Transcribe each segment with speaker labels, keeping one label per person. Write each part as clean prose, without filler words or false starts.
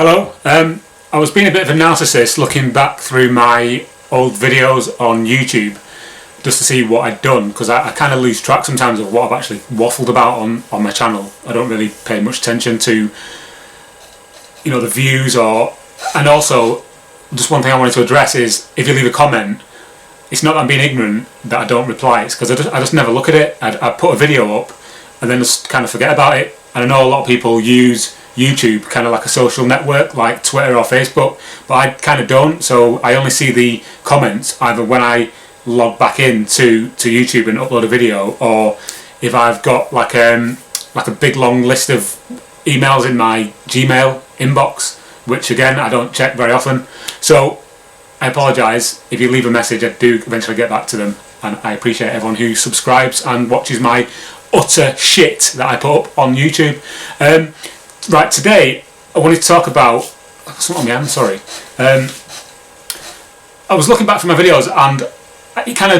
Speaker 1: Hello. I was being a bit of a narcissist looking back through my old videos on YouTube just to see what I'd done, because I kind of lose track sometimes of what I've actually waffled about on my channel. I don't really pay much attention to, you know, the views and also just one thing I wanted to address is if you leave a comment, it's not that I'm being ignorant that I don't reply, it's because I just never look at it. I put a video up and then just kind of forget about it. And I know a lot of people use YouTube kind of like a social network like Twitter or Facebook, but I kind of don't, so I only see the comments either when I log back in to YouTube and upload a video, or if I've got like a big long list of emails in my Gmail inbox, which again I don't check very often. So I apologise if you leave a message. I do eventually get back to them, and I appreciate everyone who subscribes and watches my utter shit that I put up on YouTube. Right, today I wanted to talk about something on my hand, sorry. I was looking back from my videos and it kind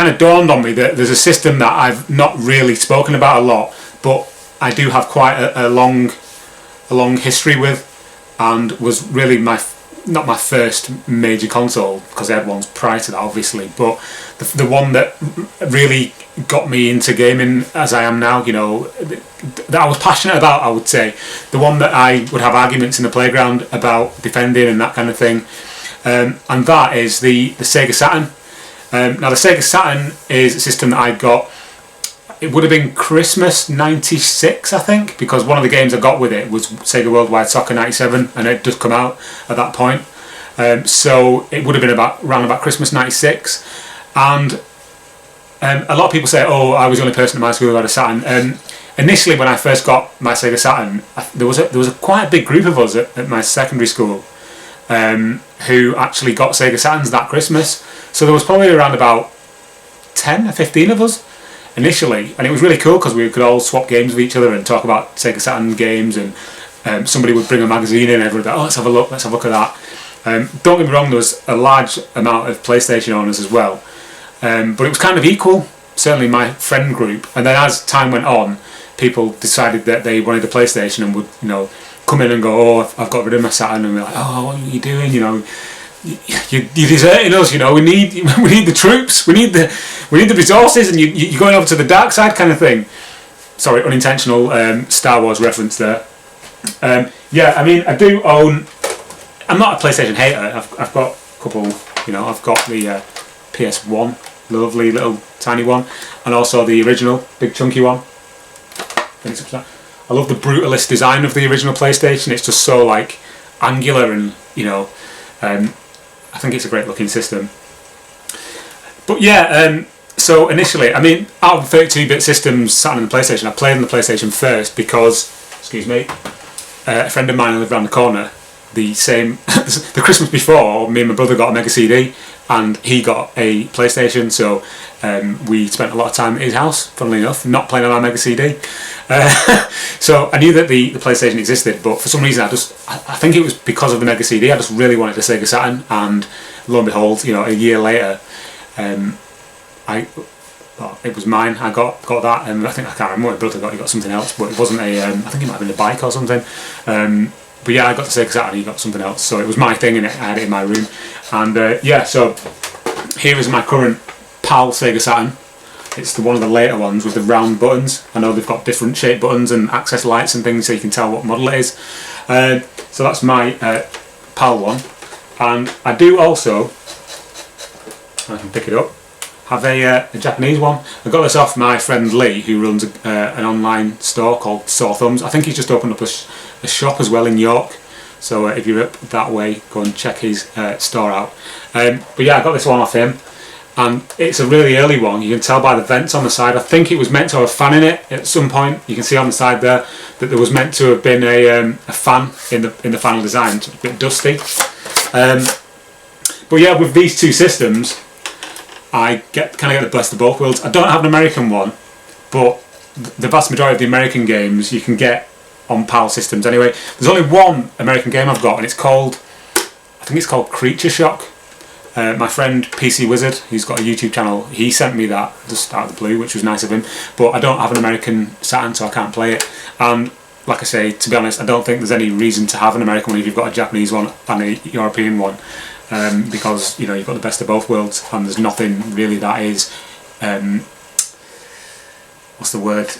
Speaker 1: of dawned on me that there's a system that I've not really spoken about a lot, but I do have quite a long history with, and was really not my first major console, because I had ones prior to that obviously, but the one that really got me into gaming as I am now, you know, that I was passionate about, I would say, the one that I would have arguments in the playground about defending and that kind of thing, and that is the Sega Saturn. Now the Sega Saturn is a system that I got, it would have been Christmas '96 I think, because one of the games I got with it was Sega Worldwide Soccer '97, and it just come out at that point. So it would have been around about Christmas '96, and a lot of people say, oh, I was the only person in my school who had a Saturn. Initially when I first got my Sega Saturn, there was a quite a big group of us at my secondary school who actually got Sega Saturns that Christmas. So there was probably around about 10 or 15 of us initially, and it was really cool because we could all swap games with each other and talk about Sega Saturn games, and somebody would bring a magazine in and everyone would go, oh, let's have a look at that. Don't get me wrong, there was a large amount of PlayStation owners as well, but it was kind of equal, certainly my friend group. And then as time went on, people decided that they wanted a PlayStation and would, you know, come in and go, oh, I've got rid of my Saturn, and we're like, oh, what are you doing, you know, you're deserting us, you know, we need the troops, we need the resources, and you're going over to the dark side kind of thing. Sorry, unintentional Star Wars reference there. Yeah, I mean, I do own, I'm not a PlayStation hater, I've got a couple, you know, I've got the PS1, lovely little tiny one, and also the original big chunky one. I love the brutalist design of the original PlayStation. It's just so like angular, and you know, I think it's a great looking system. But yeah, so initially, I mean, out of 32-bit systems Saturn and the PlayStation, I played on the PlayStation first because, excuse me, a friend of mine who lived around the corner, the Christmas before, me and my brother got a Mega CD and he got a PlayStation, so we spent a lot of time at his house, funnily enough, not playing on our Mega CD. So I knew that the PlayStation existed, but for some reason I think it was because of the Mega CD, I just really wanted a Sega Saturn, and lo and behold, you know, a year later, it was mine. I got that, and I can't remember what my brother got. He got something else, but it wasn't I think it might have been a bike or something. But yeah, I got the Sega Saturn, he got something else, so it was my thing, and I had it in my room. And yeah, so here is my current PAL Sega Saturn. It's one of the later ones with the round buttons. I know they've got different shaped buttons and access lights and things, so you can tell what model it is. So that's my PAL one. And I do also, I can pick it up, have a Japanese one. I got this off my friend Lee, who runs an online store called Sore Thumbs. I think he's just opened up a shop as well in York, so if you're up that way, go and check his store out. But yeah, I got this one off him, and it's a really early one. You can tell by the vents on the side. I think it was meant to have a fan in it at some point. You can see on the side there that there was meant to have been a fan in the final design. It's a bit dusty. But yeah, with these two systems, I get the best of both worlds. I don't have an American one, but the vast majority of the American games you can get on PAL systems anyway. There's only one American game I've got, and I think it's called Creature Shock. My friend PC Wizard, who's got a YouTube channel, he sent me that just out of the blue, which was nice of him, but I don't have an American Saturn, so I can't play it. And like I say, to be honest, I don't think there's any reason to have an American one if you've got a Japanese one and a European one, because you know you've got the best of both worlds, and there's nothing really that is, what's the word?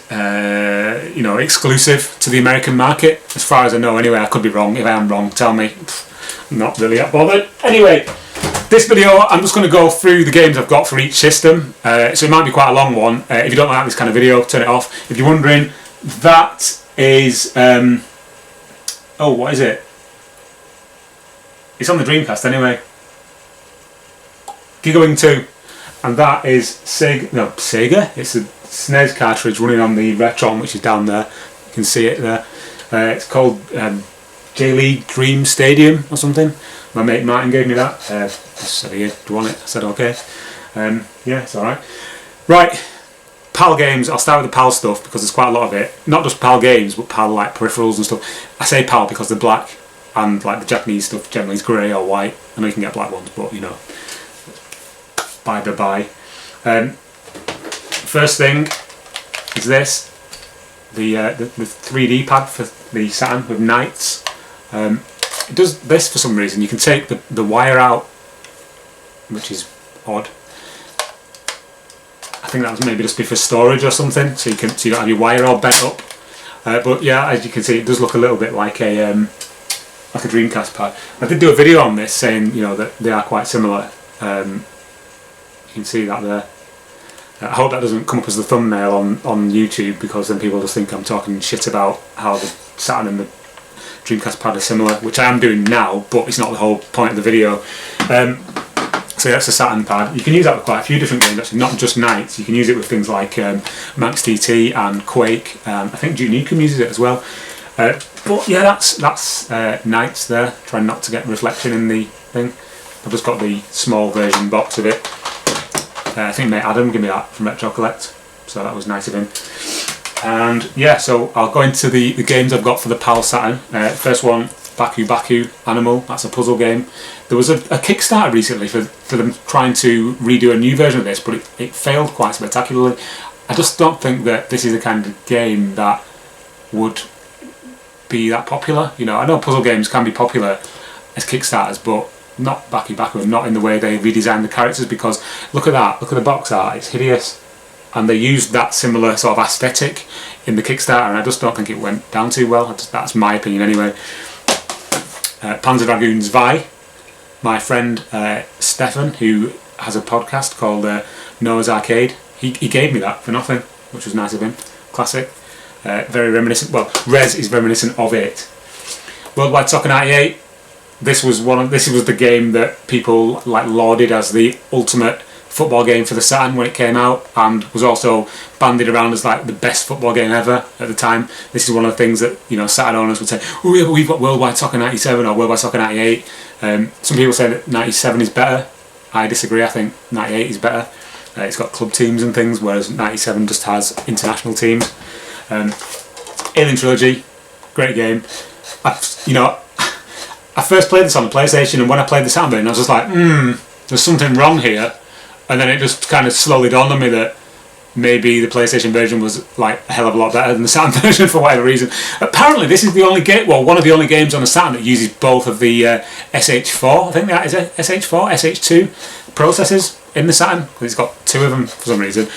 Speaker 1: You know, exclusive to the American market, as far as I know. Anyway, I could be wrong. If I am wrong, tell me. I'm not really that bothered. Anyway, this video, I'm just going to go through the games I've got for each system. So it might be quite a long one. If you don't like this kind of video, turn it off. If you're wondering, that is oh, what is it? It's on the Dreamcast anyway. Gigawing 2, and that is Sega. It's a SNES cartridge running on the Retron, which is down there. You can see it there. It's called J-League Dream Stadium or something. My mate Martin gave me that. I said, "Here, do you want it?" I said, "Okay." Yeah, it's alright. Right. PAL games, I'll start with the PAL stuff because there's quite a lot of it. Not just PAL games, but PAL like peripherals and stuff. I say PAL because they're black, and like the Japanese stuff generally is grey or white. I know you can get black ones, but you know, bye. First thing is this, the 3D pad for the Saturn with Knights. It does this for some reason. You can take the wire out, which is odd. I think that was maybe just be for storage or something, so you don't have your wire all bent up. But yeah, as you can see, it does look a little bit like a Dreamcast pad. I did do a video on this saying, you know, that they are quite similar. You can see that there. I hope that doesn't come up as the thumbnail on YouTube, because then people just think I'm talking shit about how the Saturn and the Dreamcast pad are similar, which I am doing now, but it's not the whole point of the video. So that's the Saturn pad. You can use that with quite a few different games, actually, not just Knights. You can use it with things like Max TT and Quake. I think Duke Nukem uses it as well. But yeah, that's Knights there. Trying not to get reflection in the thing. I've just got the small version box of it. I think mate Adam gave me that from Retro Collect, so that was nice of him. And yeah, so I'll go into the games I've got for the PAL Saturn. First one, Baku Animal. That's a puzzle game. There was a Kickstarter recently for them trying to redo a new version of this, but it failed quite spectacularly. I just don't think that this is the kind of game that would be that popular. You know, I know puzzle games can be popular as Kickstarters, but not Baku, and not in the way they redesigned the characters, because look at that, look at the box art, it's hideous. And they used that similar sort of aesthetic in the Kickstarter, and I just don't think it went down too well. That's my opinion anyway. Panzer Dragoons Vi. My friend Stefan, who has a podcast called Noah's Arcade, he gave me that for nothing, which was nice of him. Classic. Very reminiscent. Well, Rez is reminiscent of it. Worldwide Soccer 98. This was the game that people like lauded as the ultimate football game for the Saturn when it came out, and was also bandied around as like the best football game ever at the time. This is one of the things that, you know, Saturn owners would say, "Oh yeah, but we've got Worldwide Soccer 97 or Worldwide Soccer 98." Some people say that 97 is better. I disagree. I think 98 is better. It's got club teams and things, whereas 97 just has international teams. Alien Trilogy, great game. I first played this on the PlayStation, and when I played the Saturn version, I was just like, there's something wrong here. And then it just kind of slowly dawned on me that maybe the PlayStation version was like a hell of a lot better than the Saturn version for whatever reason. Apparently this is the only game, well, one of the only games on the Saturn that uses both of the SH4, I think that is it, SH4, SH2 processors in the Saturn, because it's got two of them for some reason.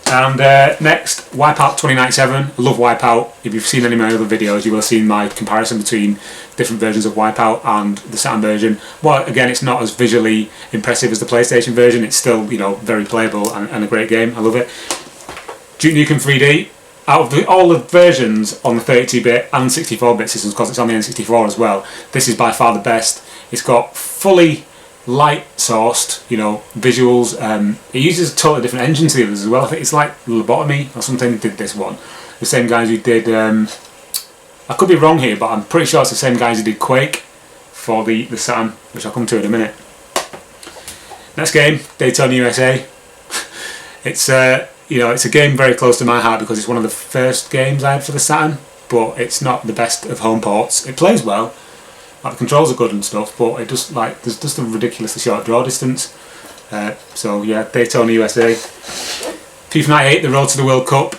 Speaker 1: And next, Wipeout 2097. I love Wipeout. If you've seen any of my other videos, you will have seen my comparison between different versions of Wipeout and the Saturn version. Well, again, it's not as visually impressive as the PlayStation version. It's still, you know, very playable and a great game. I love it. Duke Nukem 3D. Out of all the versions on the 32-bit and 64-bit systems, because it's on the N64 as well, this is by far the best. It's got fully light sourced, you know, visuals. It uses a totally different engine to the others as well. I think it's like Lobotomy or something did this one. The same guys who did, I could be wrong here, but I'm pretty sure it's the same guys who did Quake for the Saturn, which I'll come to in a minute. Next game, Daytona USA. It's you know, it's a game very close to my heart because it's one of the first games I had for the Saturn, but it's not the best of home ports. It plays well. Like, the controls are good and stuff, but it just like there's just a ridiculously short draw distance. So yeah, Daytona USA. FIFA 98, the Road to the World Cup.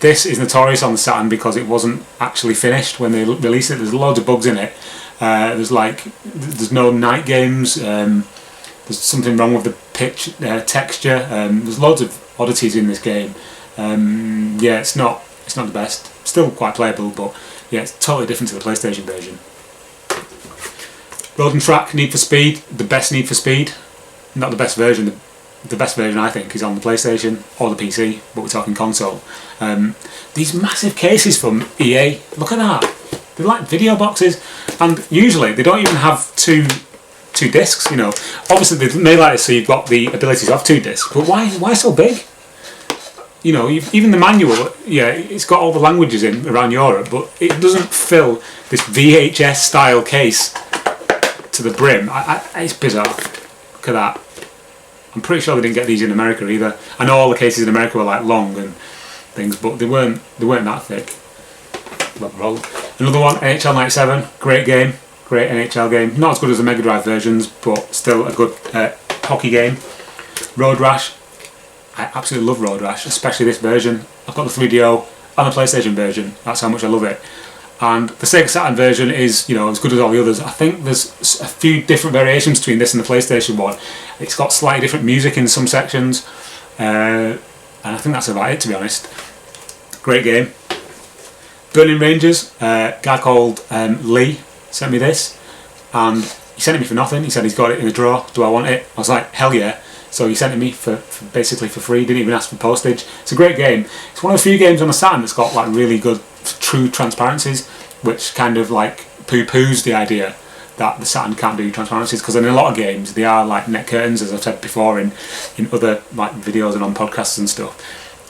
Speaker 1: This is notorious on the Saturn because it wasn't actually finished when they released it. There's loads of bugs in it. There's no night games. There's something wrong with the pitch texture. There's loads of oddities in this game. Yeah, it's not the best. Still quite playable, but yeah, it's totally different to the PlayStation version. Road and Track, Need for Speed, the best Need for Speed. Not the best version. The best version, I think, is on the PlayStation or the PC, but we're talking console. These massive cases from EA, look at that. They're like video boxes, and usually they don't even have two discs. You know, obviously they may like to see you've got the abilities of 2 discs, but why so big? You know, even the manual, yeah, it's got all the languages in around Europe, but it doesn't fill this VHS style case to the brim. It's bizarre. Look at that. I'm pretty sure they didn't get these in America either. I know all the cases in America were like long and things, but they weren't that thick. Another one, NHL 97, great game, great NHL game. Not as good as the Mega Drive versions, but still a good hockey game. Road Rash, I absolutely love Road Rash, especially this version. I've got the 3DO and the PlayStation version. That's how much I love it. And the Sega Saturn version is, you know, as good as all the others. I think there's a few different variations between this and the PlayStation one. It's got slightly different music in some sections, and I think that's about it, to be honest. Great game. Burning Rangers, a guy called Lee sent me this, and he sent it me for nothing. He said he's got it in a drawer. Do I want it? I was like, hell yeah. So he sent it me for basically for free. Didn't even ask for postage. It's a great game. It's one of the few games on the Saturn that's got like really good true transparencies, which kind of like poo-poos the idea that the Saturn can't do transparencies, because in a lot of games they are like net curtains, as I've said before in other like videos and on podcasts and stuff.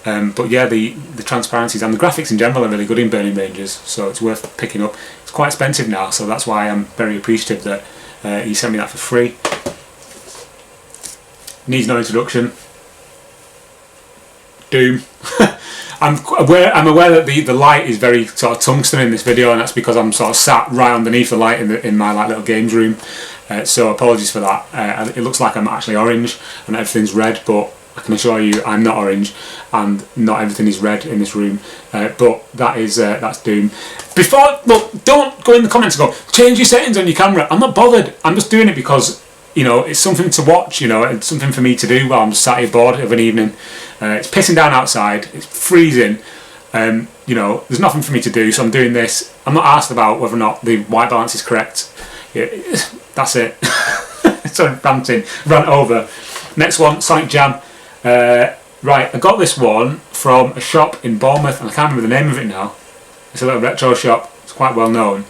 Speaker 1: But yeah, the transparencies and the graphics in general are really good in Burning Rangers, so it's worth picking up. It's quite expensive now, so that's why I'm very appreciative that he sent me that for free. Needs no introduction. Doom. I'm aware that the light is very sort of tungsten in this video, and that's because I'm sort of sat right underneath the light in my like little games room. So apologies for that. It looks like I'm actually orange and everything's red, but I can assure you I'm not orange, and not everything is red in this room. But that's Doom. Look, don't go in the comments and go change your settings on your camera. I'm not bothered. I'm just doing it because, you know, it's something to watch, you know, it's something for me to do while I'm sat here bored of an evening. It's pissing down outside, it's freezing, you know, there's nothing for me to do, so I'm doing this. I'm not asked about whether or not the white balance is correct. Yeah, that's it. Sorry, rant over. Next one, Sonic Jam. Right, I got this one from a shop in Bournemouth, and I can't remember the name of it now. It's a little retro shop, it's quite well known. And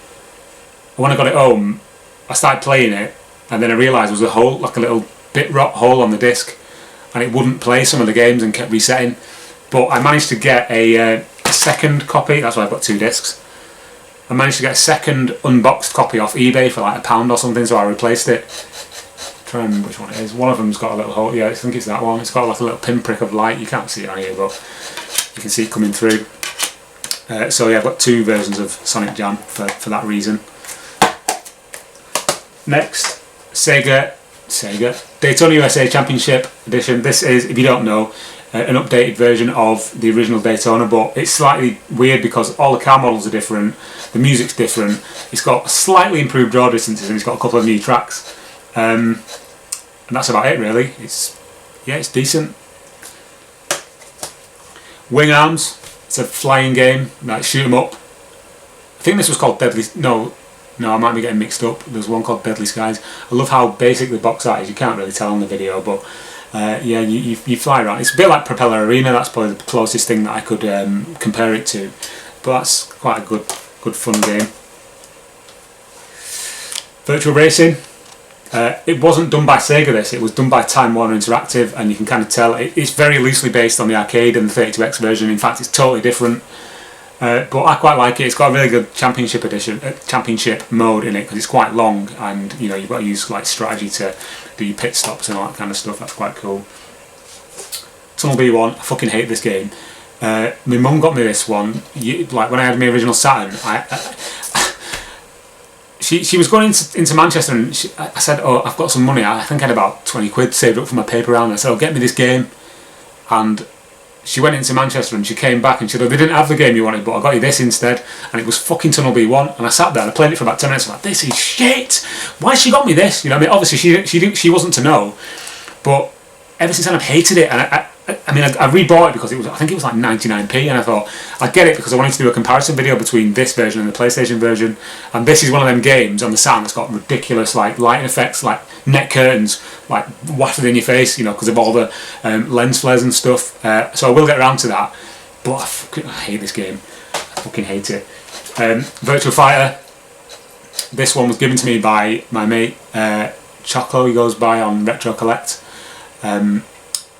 Speaker 1: when I got it home, I started playing it, and then I realised there was a hole, like a little bit rot hole on the disc, and it wouldn't play some of the games and kept resetting. But I managed to get a second copy. That's why I've got 2 discs. I managed to get a second unboxed copy off eBay for like £1 or something, so I replaced it. I'm trying to remember which one it is. One of them's got a little hole. Yeah, I think it's that one. It's got like a little pinprick of light. You can't see it on here, but you can see it coming through. So yeah, I've got 2 versions of Sonic Jam for that reason. Next, Sega Daytona USA Championship Edition. This is, if you don't know, an updated version of the original Daytona, but it's slightly weird because all the car models are different, the music's different, it's got slightly improved draw distances, and it's got a couple of new tracks, and that's about it really. It's decent. Wing Arms, it's a flying game, like shoot 'em up. I think this was called Deadly, no, I might be getting mixed up. There's one called Deadly Skies. I love how basic the box art is. You can't really tell on the video, but yeah, you fly around. It's a bit like Propeller Arena. That's probably the closest thing that I could compare it to. But that's quite a good fun game. Virtual Racing. It wasn't done by Sega this, it was done by Time Warner Interactive, and you can kind of tell it's very loosely based on the arcade and the 32X version. In fact, it's totally different. But I quite like it. It's got a really good championship edition, championship mode in it, because it's quite long, and you know you've got to use like strategy to do your pit stops and all that kind of stuff. That's quite cool. Tunnel B1. I fucking hate this game. My mum got me this one. Like when I had my original Saturn, she was going into Manchester, and I said, "Oh, I've got some money. I think I had about 20 quid saved up for my paper round." I said, "Oh, get me this game," and she went into Manchester and she came back and she said, "Oh, they didn't have the game you wanted, but I got you this instead." And it was fucking Tunnel B1. And I sat there and I played it for about 10 minutes. I'm like, this is shit. Why she got me this? You know what I mean? Obviously she wasn't to know, but ever since then I've hated it. And I rebought it because I think it was like 99p, and I thought I'd get it because I wanted to do a comparison video between this version and the PlayStation version. And this is one of them games on the Saturn that's got ridiculous like lighting effects, like net curtains, like wafted in your face, you know, because of all the lens flares and stuff. So I will get around to that, but I hate this game. I fucking hate it. Virtua Fighter. This one was given to me by my mate Choco. He goes by on Retro Collect.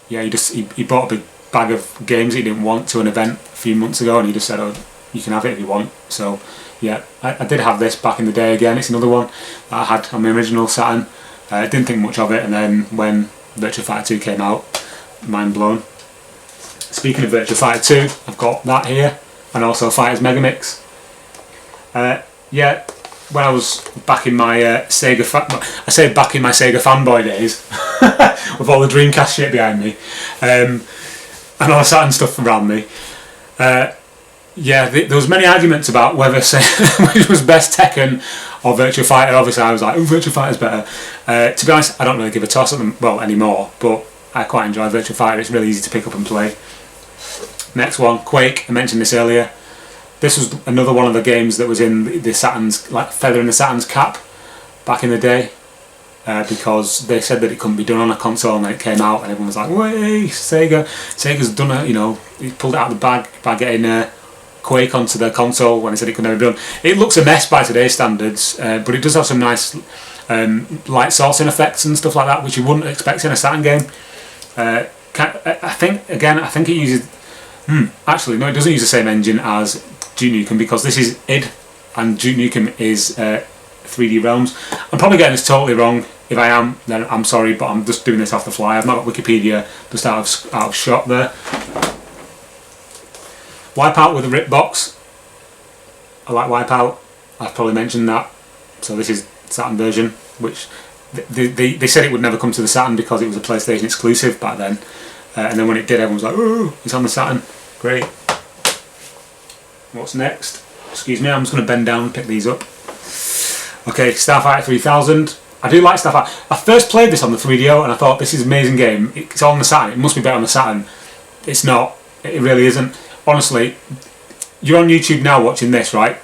Speaker 1: Yeah, he bought a big bag of games he didn't want to an event a few months ago, and he just said, "Oh, you can have it if you want." So yeah, I did have this back in the day. Again, it's another one that I had on my original Saturn. Didn't think much of it, and then when Virtua Fighter 2 came out, mind blown. Speaking of Virtua Fighter 2, I've got that here, and also Fighters Megamix. Yeah, when I was back in my Sega fanboy days, with all the Dreamcast shit behind me, and all the Saturn stuff around me. Yeah, there was many arguments about whether which was best, Tekken or Virtua Fighter. Obviously, I was like, "Oh, Virtua Fighter's better." To be honest, I don't really give a toss at them anymore, but I quite enjoy Virtua Fighter. It's really easy to pick up and play. Next one, Quake. I mentioned this earlier. This was another one of the games that was in the Saturn's, like feather in the Saturn's cap back in the day, because they said that it couldn't be done on a console, and then it came out and everyone was like, "Way, Sega's done it," you know, he pulled it out of the bag by getting Quake onto their console when they said it could never be done. It looks a mess by today's standards, but it does have some nice light sourcing effects and stuff like that, which you wouldn't expect in a Saturn game. I think it uses actually no, it doesn't use the same engine as Duke Nukem, because this is id and Duke Nukem is 3D Realms. I'm probably getting this totally wrong. If I am, then I'm sorry, but I'm just doing this off the fly. I've not got Wikipedia just out of shot there. Wipeout with a rip box. I like Wipeout. I've probably mentioned that. So this is Saturn version, which they said it would never come to the Saturn because it was a PlayStation exclusive back then. And then when it did, everyone was like, "Oh, it's on the Saturn." Great. What's next? Excuse me, I'm just going to bend down and pick these up. Okay, Starfighter 3000. I do like Starfighter. I first played this on the 3DO and I thought, this is an amazing game. It's on the Saturn. It must be better on the Saturn. It's not. It really isn't. Honestly, you're on YouTube now watching this, right?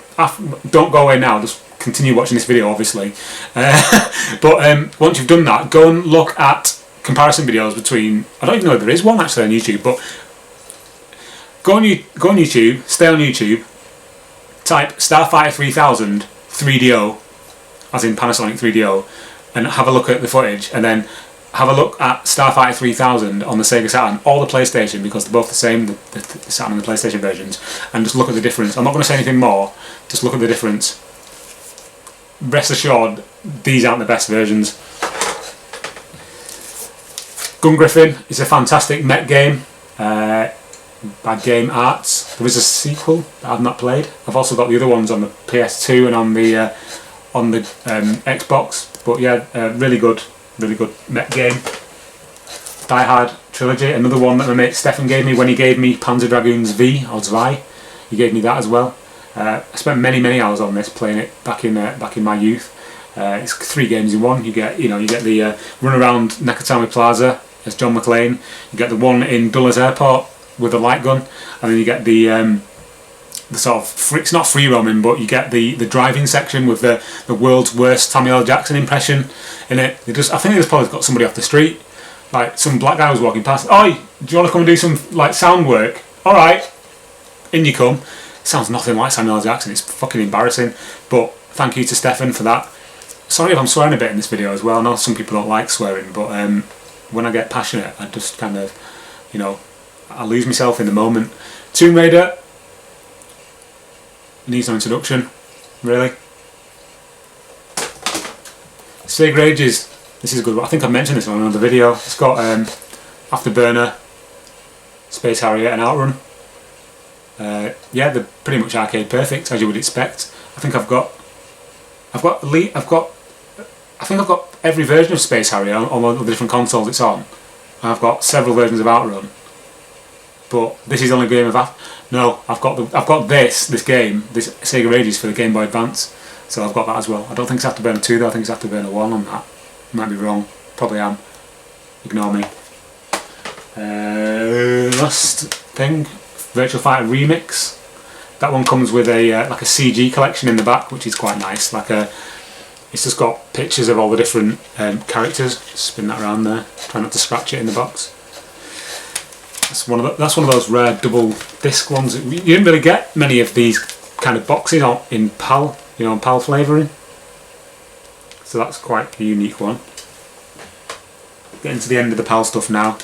Speaker 1: Don't go away now. Just continue watching this video, obviously. But once you've done that, go and look at comparison videos between... I don't even know if there is one actually on YouTube, but go on YouTube, stay on YouTube, type Starfighter 3000 3DO, as in Panasonic 3DO, and have a look at the footage, and then have a look at Starfighter 3000 on the Sega Saturn or the PlayStation, because they're both the same, the Saturn and the PlayStation versions, and just look at the difference. I'm not going to say anything more, just look at the difference. Rest assured, these aren't the best versions. Gun Griffin is a fantastic mech game by Game Arts. There is a sequel that I've not played. I've also got the other ones on the PS2 and on the Xbox. But yeah, really good mech game. Die Hard Trilogy, another one that my mate Stefan gave me when he gave me Panzer Dragoons V or Zwei. He gave me that as well. I spent many hours on this, playing it back in my youth. It's 3 games in one. You get the run around Nakatomi Plaza as John McClane. You get the one in Dulles Airport with the light gun, and then you get the sort of it's not free roaming, but you get the driving section with the world's worst Samuel L. Jackson impression in it. I think they just probably got somebody off the street, like some black guy was walking past. "Oi, do you want to come and do some like sound work?" "All right," in you come. Sounds nothing like Samuel L. Jackson. It's fucking embarrassing. But thank you to Stefan for that. Sorry if I'm swearing a bit in this video as well. I know some people don't like swearing, but when I get passionate, I just kind of, you know, I lose myself in the moment. Tomb Raider needs no introduction, really. Sega Ages. This is a good one. I think I mentioned this on another video. It's got Afterburner, Space Harrier, and Outrun. Yeah, they're pretty much arcade perfect, as you would expect. I think I've got every version of Space Harrier on all the different consoles it's on. And I've got several versions of Outrun. but this is the only game no, I've got this game, this Sega Ages for the Game Boy Advance, so I've got that as well. I don't think it's Afterburner 2 though, I think it's Afterburner 1 on that. Might be wrong, probably am. Ignore me. Last thing, Virtual Fighter Remix. That one comes with a like a CG collection in the back, which is quite nice. It's just got pictures of all the different characters. Spin that around there. Try not to scratch it in the box. That's one of those rare double disc ones. You didn't really get many of these kind of boxes in PAL, on PAL flavouring. So that's quite a unique one. Getting to the end of the PAL stuff now.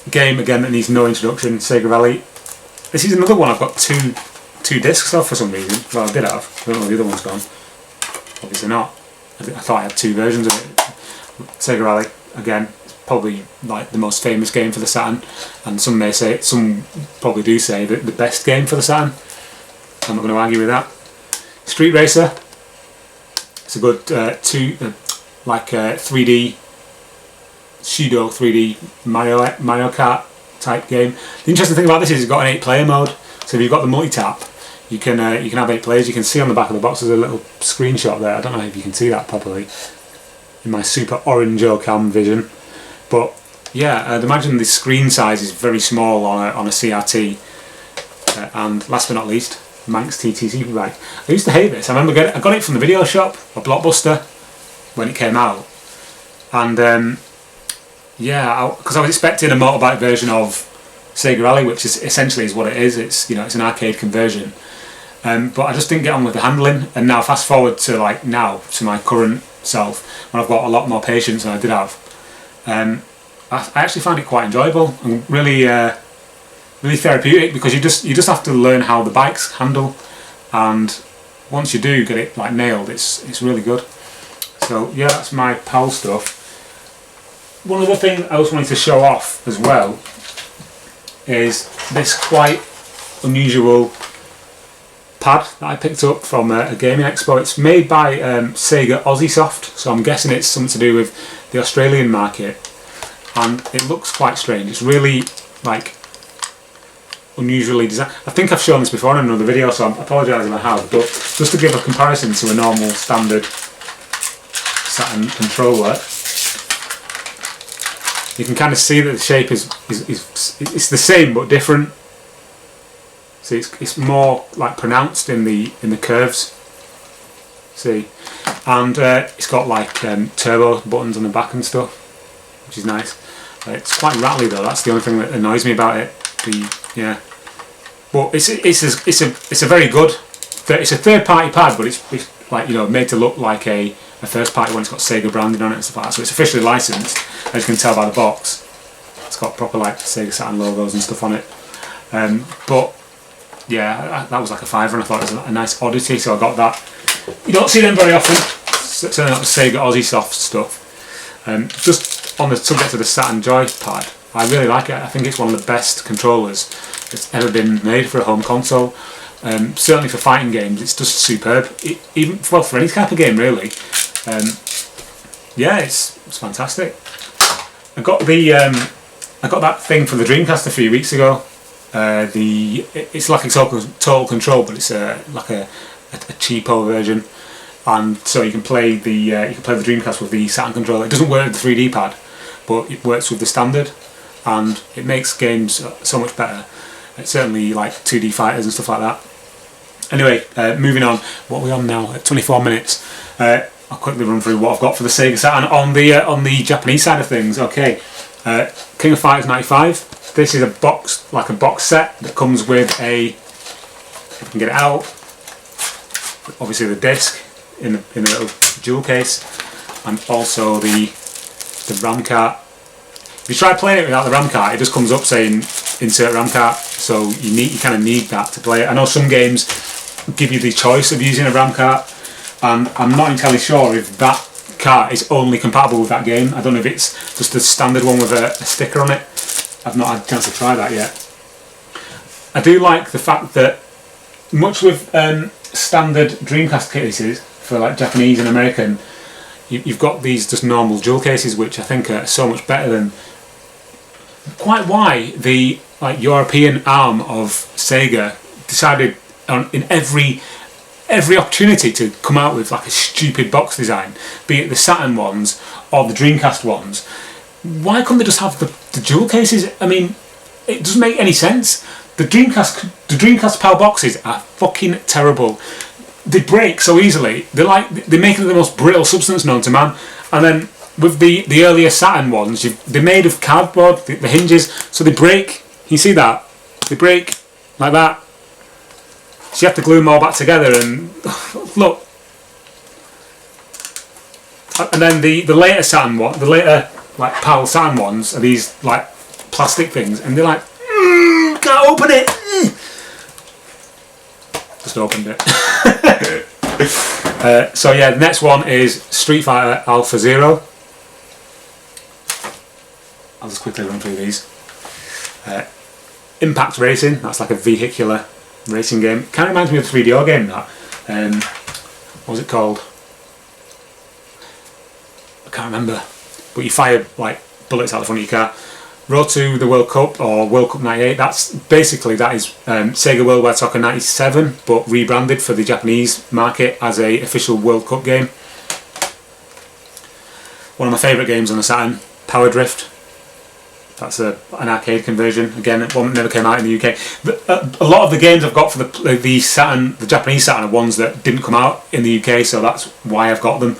Speaker 1: Game again that needs no introduction. Sega Rally. This is another one I've got two discs of for some reason. Well, I did have. I don't know where the other one's gone. Obviously not. I thought I had two versions of it. Sega Rally, again, probably like the most famous game for the Saturn, and some probably do say that the best game for the Saturn. I'm not going to argue with that. Street Racer. It's a good 3D pseudo 3D Mario Kart type game. The interesting thing about this is it's got an 8-player mode. So if you've got the multi-tap, you can have 8 players. You can see on the back of the box there's a little screenshot there. I don't know if you can see that properly in my super orange cam vision, but yeah, I'd imagine the screen size is very small on a CRT. And last but not least, Manx TT Superbike. I used to hate this. I remember I got it from the video shop, a Blockbuster, when it came out, and yeah, because I was expecting a motorbike version of Sega Rally, which is essentially what it is. It's it's an arcade conversion, but I just didn't get on with the handling. And now fast forward to to my current self, when I've got a lot more patience than I did have. I actually find it quite enjoyable and really really therapeutic, because you just have to learn how the bikes handle, and once you do get it nailed, it's really good. So yeah, that's my PAL stuff. One other thing I also wanted to show off as well is this quite unusual pad that I picked up from a gaming expo. It's made by Sega Aussie Soft, so I'm guessing it's something to do with the Australian market, and it looks quite strange. It's really unusually designed. I think I've shown this before in another video, so I apologise if I have, but just to give a comparison to a normal standard Saturn controller, you can kind of see that the shape is the same but different. See, it's more pronounced in the curves. See, and it's got turbo buttons on the back and stuff, which is nice. It's quite rattly though. That's the only thing that annoys me about it. But it's a very good. It's a third-party pad, but it's made to look like a first party one. It's got Sega branding on it and stuff like that, so it's officially licensed, as you can tell by the box. It's got proper Sega Saturn logos and stuff on it. But yeah, that was a £5, and I thought it was a nice oddity, so I got that. You don't see them very often, certainly not the Sega Aussie Soft stuff. Just on the subject of the Saturn Joypad, I really like it. I think it's one of the best controllers that's ever been made for a home console. Certainly for fighting games, it's just superb. For any type of game really. Yeah, it's fantastic. I got that thing for the Dreamcast a few weeks ago. It's like a total control, but it's a cheapo version, and so you can play the Dreamcast with the Saturn controller. It doesn't work with the 3D pad, but it works with the standard, and it makes games so much better. It's certainly 2D fighters and stuff like that. Anyway, moving on. What are we on now? At 24 minutes. I'll quickly run through what I've got for the Sega Saturn on the Japanese side of things. Okay, King of Fighters 95. This is a box set that comes with if I can get it out, obviously the disc in the little jewel case, and also the RAM cart. If you try playing it without the RAM cart, it just comes up saying insert RAM cart, so you kind of need that to play it. I know some games give you the choice of using a RAM cart, and I'm not entirely sure if that cart is only compatible with that game. I don't know if it's just a standard one with a sticker on it. I've not had a chance to try that yet. I do like the fact that, much with standard Dreamcast cases for Japanese and American, you've got these just normal jewel cases, which I think are so much better than quite why the European arm of Sega decided in every opportunity to come out with like a stupid box design, be it the Saturn ones or the Dreamcast ones. Why couldn't they just have the dual cases? I mean, it doesn't make any sense. The Dreamcast PAL boxes are fucking terrible. They break so easily. They make them the most brittle substance known to man. And then with the earlier Saturn ones, they're made of cardboard, the hinges, so they break. You see that? They break like that. So you have to glue them all back together, and look. And then the later Saturn one, the later like PAL Saturn ones are these like plastic things, and they're like, can't open it. Just opened it. So yeah, the next one is Street Fighter Alpha Zero. I'll just quickly run through these. Impact Racing, that's like a vehicular racing game. Kind of reminds me of a 3DO game, that. What was it called? I can't remember. But you fire like bullets out the front of your car. Road to the World Cup, or World Cup 98, that is Sega Worldwide Soccer 97, but rebranded for the Japanese market as a official World Cup game. One of my favourite games on the Saturn, Power Drift. That's an arcade conversion. Again, one that never came out in the UK. A lot of the games I've got for the Saturn, the Japanese Saturn, are ones that didn't come out in the UK, so that's why I've got them.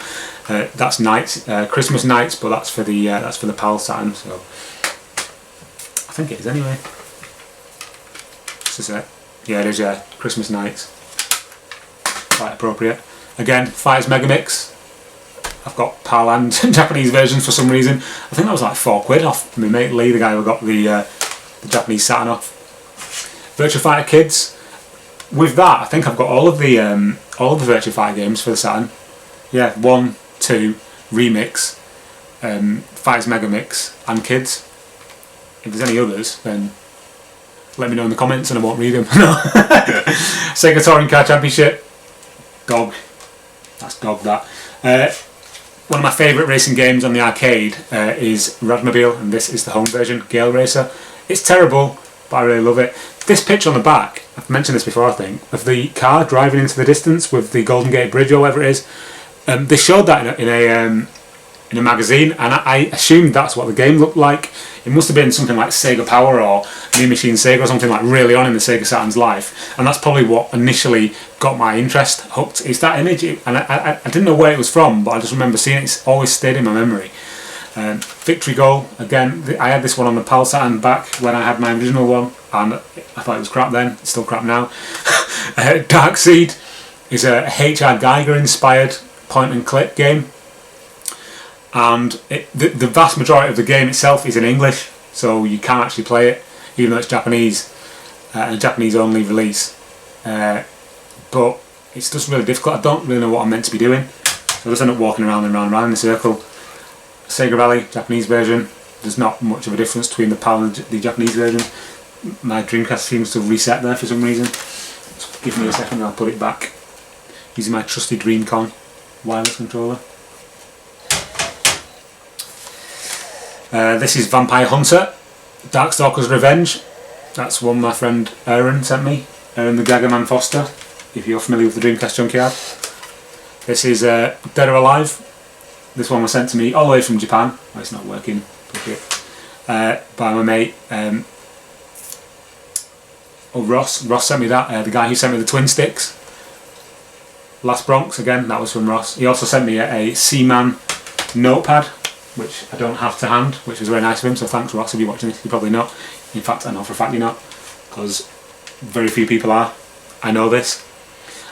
Speaker 1: That's Nights, Christmas Nights, but that's for the PAL Saturn. So I think it is anyway. This is it. Yeah, it is. Yeah, Christmas Nights. Quite appropriate. Again, Fighters Megamix. I've got PAL and Japanese versions for some reason. I think that was like £4 off my mate Lee, the guy who got the Japanese Saturn off. Virtua Fighter Kids. With that, I think I've got all of the Virtua Fighter games for the Saturn. Yeah, 1, 2, Remix, Fighters Megamix, and Kids. If there's any others, then let me know in the comments and I won't read them. No. Sega Touring Car Championship. GOG. That's GOG, that. One of my favourite racing games on the arcade is Radmobile, and this is the home version, Gale Racer. It's terrible, but I really love it. This picture on the back, I've mentioned this before I think, of the car driving into the distance with the Golden Gate Bridge or whatever it is. They showed that in a magazine, and I assumed that's what the game looked like. It must have been something like Sega Power or Mean Machine Sega or something like really on in the Sega Saturn's life, and that's probably what initially got my interest hooked. It's that image, and I didn't know where it was from, but I just remember seeing it. It's always stayed in my memory. Victory Goal, again, I had this one on the PAL Saturn back when I had my original one, and I thought it was crap then. It's still crap now. Dark Seed is a H.R. Geiger inspired point and click game. And the vast majority of the game itself is in English, so you can actually play it, even though it's Japanese, and a Japanese only release. But it's just really difficult. I don't really know what I'm meant to be doing, so I just end up walking around and round in a circle. Sega Rally, Japanese version, there's not much of a difference between the PAL and the Japanese version. My Dreamcast seems to reset there for some reason. Just give me a second and I'll put it back using my trusty Dreamcon wireless controller. This is Vampire Hunter, Darkstalker's Revenge. That's one my friend Aaron sent me, Aaron the Gaggerman Foster, if you're familiar with the Dreamcast Junkyard. This is Dead or Alive. This one was sent to me all the way from Japan. Oh, it's not working. By my mate Ross. Ross sent me that, the guy who sent me the Twin Sticks. Last Bronx, again, that was from Ross. He also sent me a Seaman notepad, which I don't have to hand, which was very nice of him, so thanks Ross if you're watching this. You're probably not. In fact, I know for a fact you're not, because very few people are. I know this.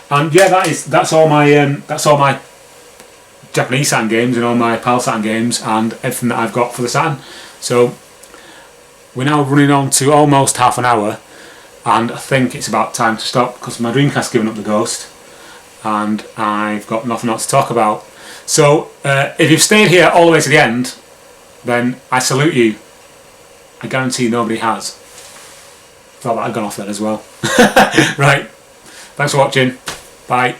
Speaker 1: And yeah, that's all my Japanese Saturn games and all my PAL Saturn games and everything that I've got for the Saturn. So we're now running on to almost half an hour, and I think it's about time to stop because my Dreamcast's given up the ghost and I've got nothing else to talk about. So if you've stayed here all the way to the end, then I salute you. I guarantee nobody has. Thought that I'd gone off then as well. Right, thanks for watching. Bye.